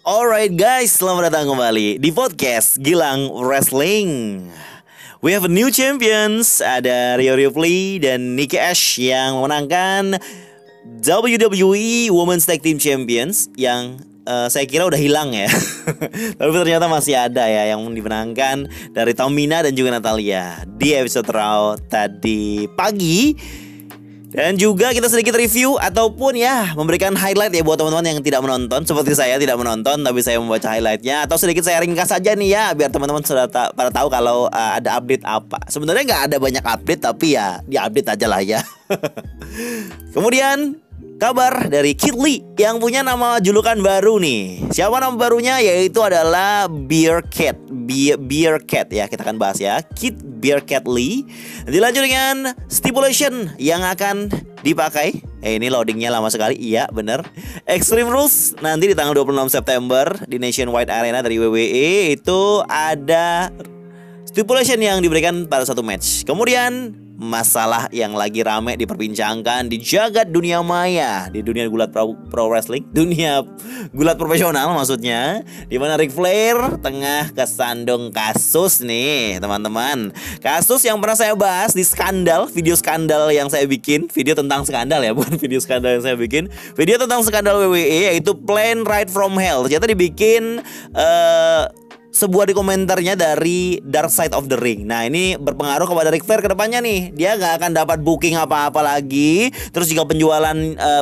Alright guys, selamat datang kembali di podcast Gilang Wrestling. We have a new champions. Ada Rhea Ripley dan Nikki Ash yang memenangkan WWE Women's Tag Team Champions yang saya kira udah hilang ya. Tapi ternyata masih ada ya yang dimenangkan dari Tamina dan juga Natalia di episode Raw tadi pagi. Dan juga kita sedikit review ataupun ya memberikan highlight ya buat teman-teman yang tidak menonton. Seperti saya tidak menonton tapi saya membaca highlightnya. Atau sedikit saya ringkas saja nih ya biar teman-teman sudah pada tahu kalau ada update apa. Sebenarnya nggak ada banyak update tapi ya di-update aja lah ya. Kemudian kabar dari Kid Lee yang punya nama julukan baru nih. Siapa nama barunya? Yaitu adalah Bearcat. Bearcat ya, kita akan bahas ya. Kid Bearcat Lee. Dilanjut dengan stipulation yang akan dipakai. Ini loadingnya lama sekali. Iya bener. Extreme Rules nanti di tanggal 26 September di Nationwide Arena dari WWE. Itu ada stipulation yang diberikan pada satu match. Kemudian masalah yang lagi rame diperbincangkan di jagat dunia maya, di dunia gulat pro wrestling, dunia gulat profesional maksudnya, di mana Ric Flair tengah kesandung kasus nih teman-teman. Kasus yang pernah saya bahas di skandal, video skandal yang saya bikin, video tentang skandal ya, bukan video skandal yang saya bikin, video tentang skandal WWE yaitu Plane Ride from Hell. Ternyata dibikin sebuah di komentarnya dari Dark Side of the Ring. Nah ini berpengaruh kepada Ric Flair kedepannya nih. Dia gak akan dapat booking apa-apa lagi. Terus juga penjualan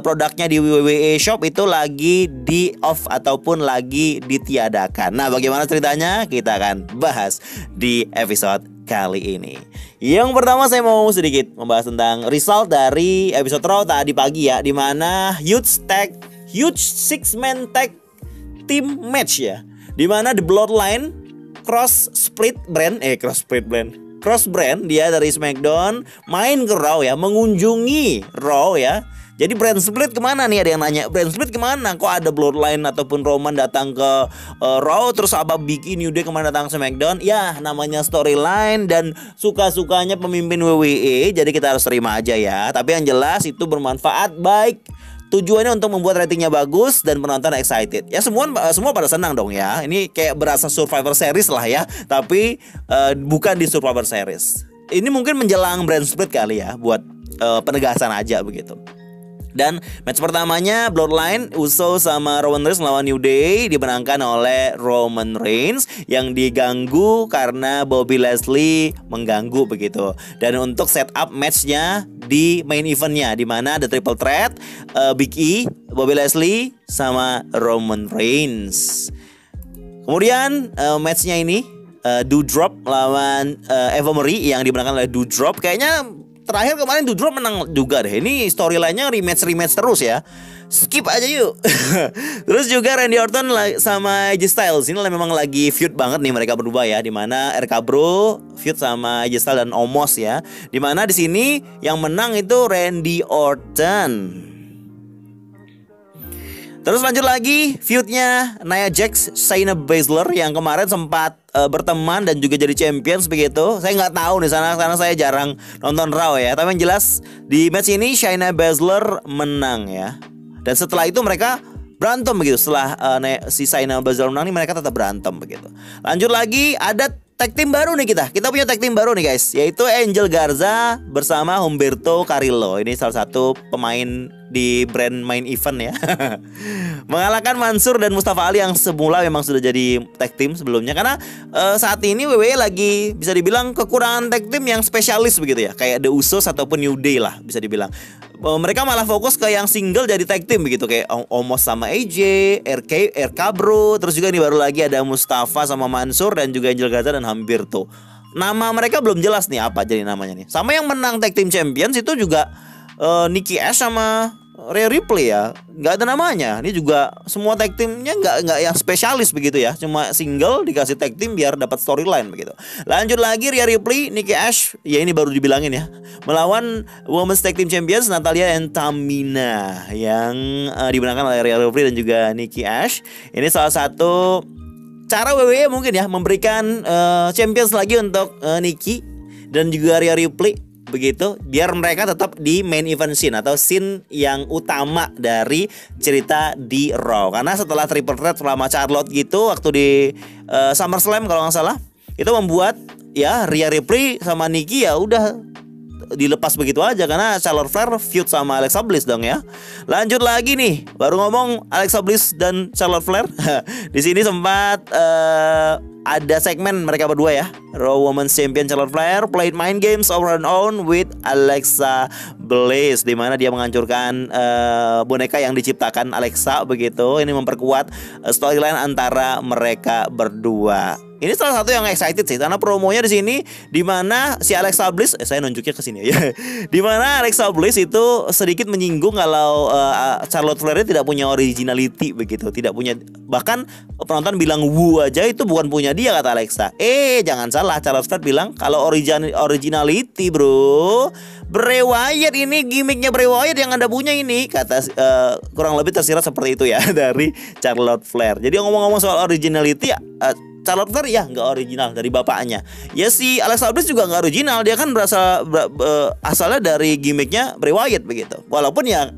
produknya di WWE Shop itu lagi di off ataupun lagi ditiadakan. Nah bagaimana ceritanya? Kita akan bahas di episode kali ini. Yang pertama saya mau sedikit membahas tentang result dari episode Raw tadi pagi ya, dimana huge 6-man tag team match ya, dimana The Bloodline cross brand dia dari SmackDown main ke Raw ya, mengunjungi Raw ya. Jadi brand split kemana nih, ada yang nanya brand split kemana, kok ada Bloodline ataupun Roman datang ke Raw, terus apa bikin New Day kemana datang ke SmackDown. Ya namanya storyline dan suka-sukanya pemimpin WWE, jadi kita harus terima aja ya. Tapi yang jelas itu bermanfaat, baik tujuannya untuk membuat ratingnya bagus dan penonton excited. Ya semua pada senang dong ya. Ini kayak berasa Survivor Series lah ya. Tapi bukan di Survivor Series. Ini mungkin menjelang brand split kali ya, buat penegasan aja begitu. Dan match pertamanya Bloodline, Uso sama Roman Reigns melawan New Day, dimenangkan oleh Roman Reigns yang diganggu karena Bobby Lashley mengganggu begitu. Dan untuk setup matchnya di main eventnya, di mana ada triple threat, Big E, Bobby Lashley sama Roman Reigns. Kemudian matchnya ini Doudrop lawan Eva Marie yang dimenangkan oleh Doudrop. Kayaknya terakhir kemarin Doudrop menang juga deh. Ini storyline-nya rematch terus ya. Skip aja yuk. Terus juga Randy Orton sama AJ Styles ini memang lagi feud banget nih mereka berdua ya, dimana RK Bro feud sama AJ Styles dan Omos ya. Dimana di sini yang menang itu Randy Orton. Terus lanjut lagi feudnya Nia Jax, Shayna Baszler yang kemarin sempat berteman dan juga jadi champions begitu. Saya nggak tahu nih karena saya jarang nonton Raw ya. Tapi yang jelas di match ini Shayna Baszler menang ya. Dan setelah itu mereka berantem begitu. Setelah si Shayna Baszler menang nih, mereka tetap berantem begitu. Lanjut lagi ada tag team baru nih kita. Kita punya tag team baru nih guys, yaitu Angel Garza bersama Humberto Carrillo. Ini salah satu pemain di brand main event ya. Mengalahkan Mansur dan Mustafa Ali yang semula memang sudah jadi tag team sebelumnya. Karena saat ini WWE lagi bisa dibilang kekurangan tag team yang spesialis begitu ya, kayak The Usos ataupun New Day lah bisa dibilang. Mereka malah fokus ke yang single jadi tag team begitu, kayak Omos sama AJ, RK Bro. Terus juga nih baru lagi ada Mustafa sama Mansur dan juga Angel Garza dan Humberto. Nama mereka belum jelas nih apa jadi namanya nih. Sama yang menang tag team champions itu juga Nikki Ash sama Rhea Ripley ya, nggak ada namanya. Ini juga semua tag teamnya nggak yang spesialis begitu ya, cuma single dikasih tag team biar dapat storyline begitu. Lanjut lagi Rhea Ripley, Nikki Ash, ya ini baru dibilangin ya, melawan Women's Tag Team Champions Natalia and Tamina yang dimenangkan oleh Rhea Ripley dan juga Nikki Ash. Ini salah satu cara WWE mungkin ya memberikan champions lagi untuk Nikki dan juga Rhea Ripley. begitu, biar mereka tetap di main event scene atau scene yang utama dari cerita di Raw. Karena setelah triple threat selama Charlotte gitu waktu di SummerSlam kalau nggak salah, itu membuat ya Rhea Ripley sama Nikki ya udah dilepas begitu aja karena Charlotte Flair feud sama Alexa Bliss dong ya. Lanjut lagi nih, baru ngomong Alexa Bliss dan Charlotte Flair. Di sini sempat ada segmen mereka berdua ya. Raw Women's Champion Charlotte Flair played mind games over and on with Alexa Bliss, di mana dia menghancurkan boneka yang diciptakan Alexa begitu. Ini memperkuat storyline antara mereka berdua. Ini salah satu yang excited sih karena promonya di sini di mana si Alexa Bliss saya nunjuknya ke sini ya. Di mana Alexa Bliss itu sedikit menyinggung kalau Charlotte Flair tidak punya originality begitu, tidak punya, bahkan penonton bilang woo aja itu bukan punya dia kata Alexa. Jangan salah, Charlotte Flair bilang kalau originality bro, Bray Wyatt ini gimmicknya Bray Wyatt yang Anda punya ini, kata kurang lebih tersirat seperti itu ya dari Charlotte Flair. Jadi ngomong-ngomong soal originality Charlotte Flair ya nggak original dari bapaknya. Ya si Alexa Bliss juga nggak original, dia kan asalnya dari gimmicknya Bray Wyatt begitu. Walaupun ya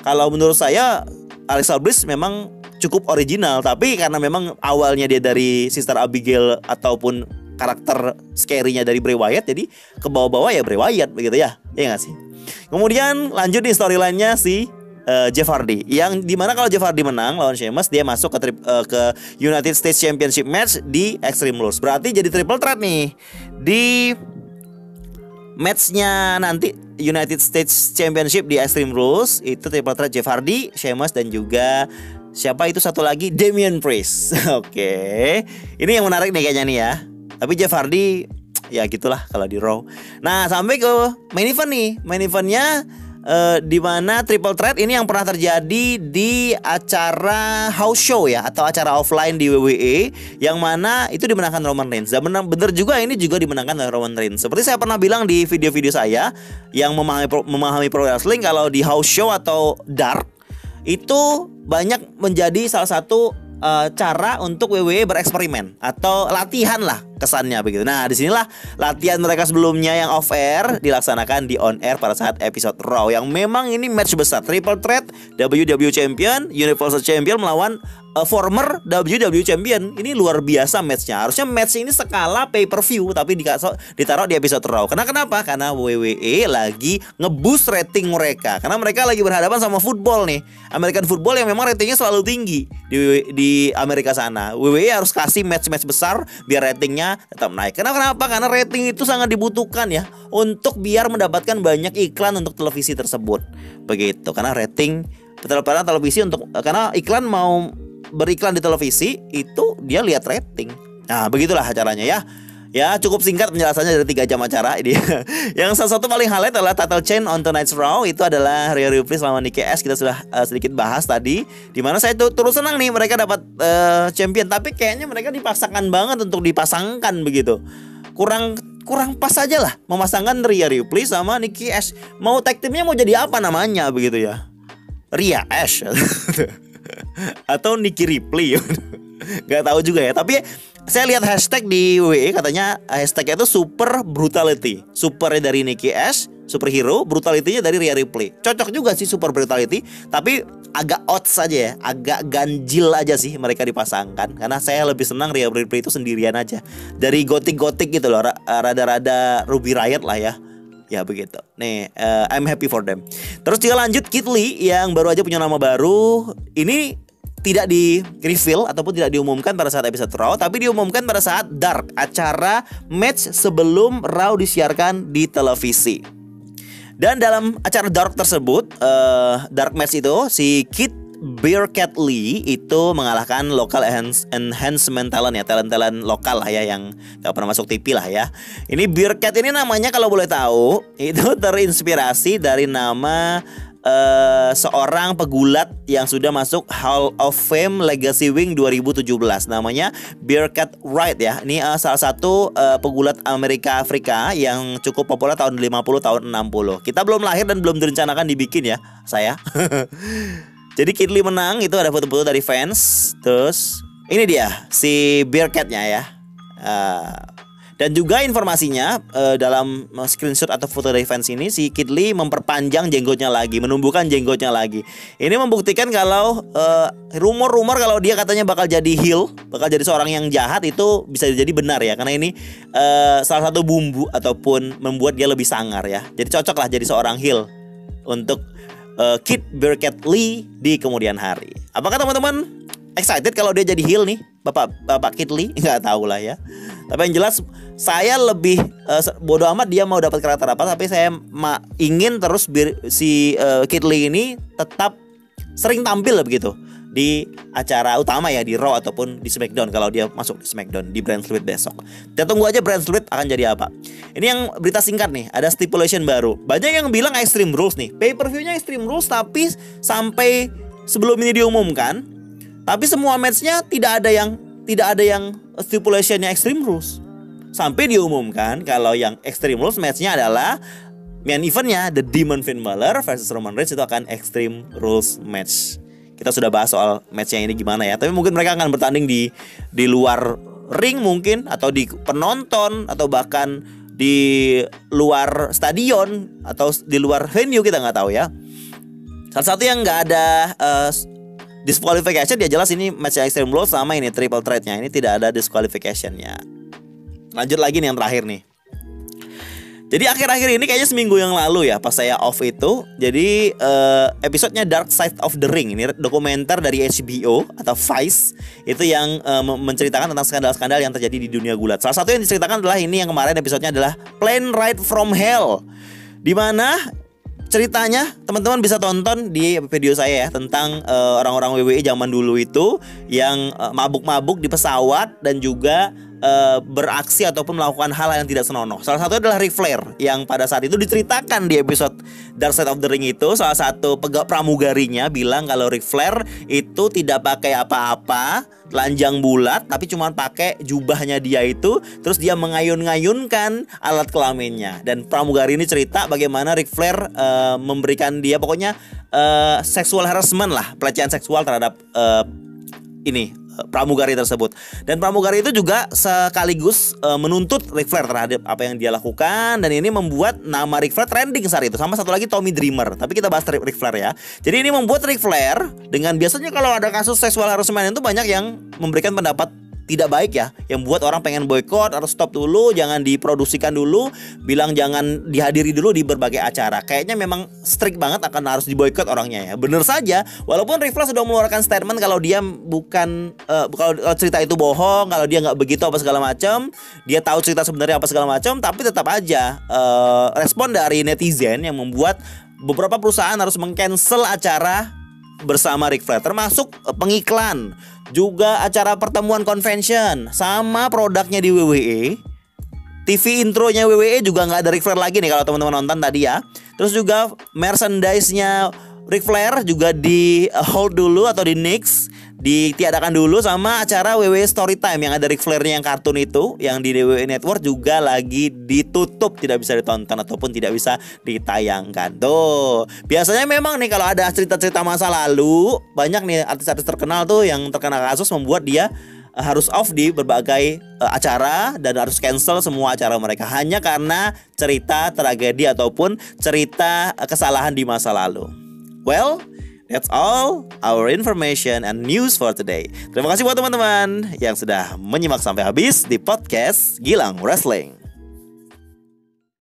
kalau menurut saya Alexa Bliss memang cukup original, tapi karena memang awalnya dia dari Sister Abigail ataupun karakter scary-nya dari Bray Wyatt, jadi ke bawah-bawah ya Bray Wyatt begitu ya. Iya nggak sih? Kemudian lanjut nih storyline-nya si Jeff Hardy, yang dimana kalau Jeff Hardy menang lawan Sheamus, dia masuk ke United States Championship match di Extreme Rules. Berarti jadi triple threat nih di matchnya nanti United States Championship di Extreme Rules. Itu triple threat Jeff Hardy, Sheamus, dan juga siapa itu satu lagi, Damian Priest. Oke. Ini yang menarik nih kayaknya nih ya. Tapi Jeff Hardy ya gitulah kalau di Raw. Nah sampai ke main event nih. Main eventnya di mana triple threat ini yang pernah terjadi di acara house show ya, atau acara offline di WWE, yang mana itu dimenangkan Roman Reigns. Dan benar juga ini juga dimenangkan oleh Roman Reigns. Seperti saya pernah bilang di video-video saya yang memahami pro wrestling, kalau di house show atau dark itu banyak menjadi salah satu cara untuk WWE bereksperimen atau latihan lah kesannya begitu. Nah disinilah latihan mereka sebelumnya yang off air dilaksanakan di on air pada saat episode Raw, yang memang ini match besar, triple threat WWE Champion, Universal Champion melawan former WWE Champion. Ini luar biasa matchnya. Harusnya match ini skala pay per view, tapi ditaruh di episode Raw. Kenapa? Karena WWE lagi ngeboost rating mereka, karena mereka lagi berhadapan sama football nih, American football yang memang ratingnya selalu tinggi di Amerika sana. WWE harus kasih match-match besar biar ratingnya tetap naik. Kenapa? Karena rating itu sangat dibutuhkan ya, untuk biar mendapatkan banyak iklan untuk televisi tersebut. Begitu. Karena rating televisi karena iklan mau beriklan di televisi itu dia lihat rating. Nah, begitulah acaranya ya. Ya, cukup singkat penjelasannya dari 3 jam acara ini. Yang salah satu paling highlight adalah title change on tonight's Raw. Itu adalah Rhea Ripley sama Nikki Ash. Kita sudah sedikit bahas tadi, dimana saya turut senang nih mereka dapat champion. Tapi kayaknya mereka dipaksakan banget untuk dipasangkan begitu. Kurang pas aja lah memasangkan Rhea Ripley sama Nikki Ash. Mau tag teamnya mau jadi apa namanya begitu ya? Rhea Ash atau Nikki Ripley. Gak tahu juga ya. Tapi saya lihat hashtag di WWE, katanya hashtagnya itu super brutality. Supernya dari Nikki Ash, superhero, brutality-nya dari Rhea Ripley. Cocok juga sih super brutality, tapi agak odds saja ya, agak ganjil aja sih mereka dipasangkan. Karena saya lebih senang Rhea Ripley itu sendirian aja. Dari gotik-gotik gitu loh, rada-rada Ruby Riott lah ya. Ya begitu. Nih, I'm happy for them. Terus juga lanjut Keith Lee yang baru aja punya nama baru. Ini tidak di reveal ataupun tidak diumumkan pada saat episode Raw, tapi diumumkan pada saat Dark, acara match sebelum Raw disiarkan di televisi. Dan dalam acara Dark tersebut, Dark match itu si Kid Bearcat Lee itu mengalahkan local enhancement talent ya, talent lokal lah ya, yang gak pernah masuk TV lah ya. Ini Bearcat ini namanya kalau boleh tahu itu terinspirasi dari nama seorang pegulat yang sudah masuk Hall of Fame Legacy Wing 2017. Namanya Bearcat Wright ya. Ini salah satu pegulat Amerika Afrika yang cukup populer tahun 50 tahun 60. Kita belum lahir dan belum direncanakan dibikin ya saya. Jadi Kid Lee menang, itu ada foto-foto dari fans. Terus ini dia si Bearcatnya ya. Dan juga informasinya dalam screenshot atau foto dari fans ini, si Kid Lee memperpanjang jenggotnya lagi, menumbuhkan jenggotnya lagi. Ini membuktikan kalau rumor-rumor kalau dia katanya bakal jadi heel, bakal jadi seorang yang jahat itu bisa jadi benar ya. Karena ini salah satu bumbu ataupun membuat dia lebih sangar ya. Jadi cocok lah jadi seorang heel untuk Kid Bearcat Lee di kemudian hari. Apakah teman-teman excited kalau dia jadi heel nih, Bapak Kid Lee? Nggak tahu lah ya. Tapi yang jelas saya lebih bodo amat dia mau dapat karakter apa, tapi saya ingin terus si Kid Lee ini tetap sering tampil begitu di acara utama ya, di Raw ataupun di SmackDown kalau dia masuk di SmackDown di Brand Split besok. Kita tunggu aja Brand Split akan jadi apa. Ini yang berita singkat nih, ada stipulation baru. Banyak yang bilang Extreme Rules nih, pay-per-view-nya Extreme Rules, tapi sampai sebelum ini diumumkan, tapi semua match-nya tidak ada yang stipulation-nya Extreme Rules. Sampai diumumkan kalau yang Extreme Rules match-nya adalah main event-nya The Demon Finn Balor versus Roman Reigns, itu akan Extreme Rules match. Kita sudah bahas soal match-nya ini gimana ya. Tapi mungkin mereka akan bertanding di luar ring mungkin, atau di penonton, atau bahkan di luar stadion, atau di luar venue, kita nggak tahu ya. Salah satu yang nggak ada disqualification, dia jelas ini match Extreme Rules sama ini triple threat-nya. Ini tidak ada disqualification-nya. Lanjut lagi nih yang terakhir nih. Jadi akhir-akhir ini kayaknya seminggu yang lalu ya, pas saya off itu, jadi episodenya Dark Side of the Ring, ini dokumenter dari HBO atau Vice, itu yang menceritakan tentang skandal-skandal yang terjadi di dunia gulat. Salah satu yang diceritakan adalah ini yang kemarin episodenya adalah Plane Ride from Hell, di mana ceritanya teman-teman bisa tonton di video saya ya, tentang orang-orang WWE zaman dulu itu yang mabuk-mabuk di pesawat dan juga beraksi ataupun melakukan hal yang tidak senonoh. Salah satu adalah Ric Flair yang pada saat itu diceritakan di episode Dark Side of the Ring itu, salah satu pramugarinya bilang kalau Ric Flair itu tidak pakai apa-apa, telanjang bulat, tapi cuma pakai jubahnya dia itu, terus dia mengayun-ngayunkan alat kelaminnya. Dan pramugari ini cerita bagaimana Ric Flair memberikan dia pokoknya sexual harassment lah, pelecehan seksual terhadap pramugari tersebut. Dan pramugari itu juga sekaligus menuntut Ric Flair terhadap apa yang dia lakukan, dan ini membuat nama Ric Flair trending saat itu. Sama satu lagi Tommy Dreamer, tapi kita bahas Ric Flair ya. Jadi ini membuat Ric Flair, dengan biasanya kalau ada kasus seksual harassment itu banyak yang memberikan pendapat tidak baik ya, yang buat orang pengen boykot, harus stop dulu, jangan diproduksikan dulu, bilang jangan dihadiri dulu di berbagai acara. Kayaknya memang strict banget akan harus diboykot orangnya ya. Bener saja, walaupun Ric Flair sudah mengeluarkan statement kalau dia bukan kalau cerita itu bohong, kalau dia nggak begitu apa segala macam, dia tahu cerita sebenarnya apa segala macam, tapi tetap aja respon dari netizen yang membuat beberapa perusahaan harus meng-cancel acara bersama Ric Flair, termasuk pengiklan, juga acara pertemuan convention, sama produknya di WWE. TV intronya WWE juga nggak ada Ric Flair lagi nih kalau teman-teman nonton tadi ya. Terus juga merchandise-nya Ric Flair juga di hold dulu atau di nix, ditiadakan dulu, sama acara WWE Storytime yang ada Ric Flair-nya yang kartun itu, yang di WWE Network juga lagi ditutup, tidak bisa ditonton ataupun tidak bisa ditayangkan. Tuh, biasanya memang nih kalau ada cerita-cerita masa lalu, banyak nih artis-artis terkenal tuh yang terkena kasus membuat dia harus off di berbagai acara dan harus cancel semua acara mereka hanya karena cerita tragedi ataupun cerita kesalahan di masa lalu. Well, that's all our information and news for today. Terima kasih buat teman-teman yang sudah menyimak sampai habis di podcast Gilang Wrestling.